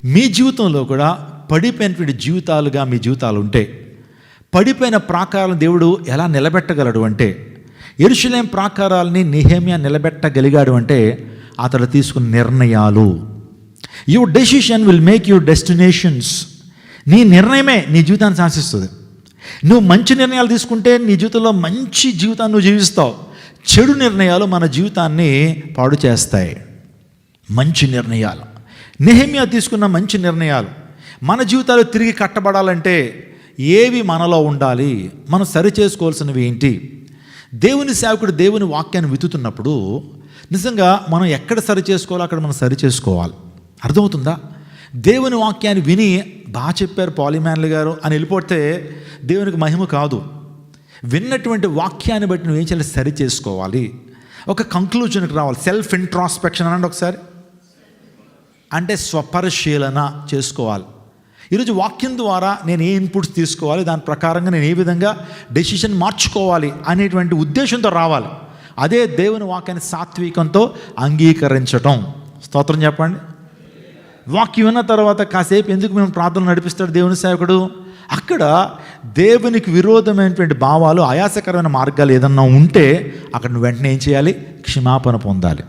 మీ జీవితంలో కూడా పడిపోయినటువంటి జీవితాలుగా మీ జీవితాలు ఉంటే, పడిపోయిన ప్రాకారాలను దేవుడు ఎలా నిలబెట్టగలడు అంటే, యెరూషలేం ప్రాకారాలని నెహెమ్యా నిలబెట్టగలిగాడు అంటే అతడు తీసుకున్న నిర్ణయాలు. Your decision will make your destinations. నీ నిర్ణయమే నీ జీవితాన్ని శాసిస్తుంది. నువ్వు మంచి నిర్ణయాలు తీసుకుంటే నీ జీవితంలో మంచి జీవితాన్ని నువ్వు జీవిస్తావు. చెడు నిర్ణయాలు మన జీవితాన్ని పాడు చేస్తాయి. మంచి నిర్ణయాలు, నెహెమ్యా తీసుకున్న మంచి నిర్ణయాలు. మన జీవితాలు తిరిగి కట్టబడాలంటే ఏవి మనలో ఉండాలి, మనం సరి చేసుకోవాల్సినవి ఏంటి? దేవుని సేవకుడు దేవుని వాక్యాన్ని విత్తుతున్నప్పుడు నిజంగా మనం ఎక్కడ సరి చేసుకోవాలో అక్కడ మనం సరి చేసుకోవాలి. అర్థమవుతుందా? దేవుని వాక్యాన్ని విని బాగా చెప్పారు పాలిమాన్లు గారు అని వెళ్ళిపోతే దేవునికి మహిమ కాదు. విన్నటువంటి వాక్యాన్ని బట్టి నువ్వు ఏం చేయాలి? సరి చేసుకోవాలి. ఒక కంక్లూజన్కి రావాలి. సెల్ఫ్ ఇంట్రాస్పెక్షన్ అనండి ఒకసారి. అంటే స్వపరిశీలన చేసుకోవాలి. ఈరోజు వాక్యం ద్వారా నేను ఏ ఇన్పుట్స్ తీసుకోవాలి, దాని ప్రకారంగా నేను ఏ విధంగా డెసిషన్ మార్చుకోవాలి అనేటువంటి ఉద్దేశంతో రావాలి. అదే దేవుని వాక్యాన్ని సాత్వికంతో అంగీకరించటం. స్తోత్రం చెప్పండి. వాక్యం విన్న తర్వాత కాసేపు ఎందుకు మేము ప్రార్థన నడిపిస్తాడు దేవుని సేవకుడు? అక్కడ దేవునికి విరోధమైనటువంటి భావాలు, ఆయాసకరమైన మార్గాలు ఏదన్నా ఉంటే అక్కడ నువ్వు వెంటనే ఏం చేయాలి? క్షమాపణ పొందాలి.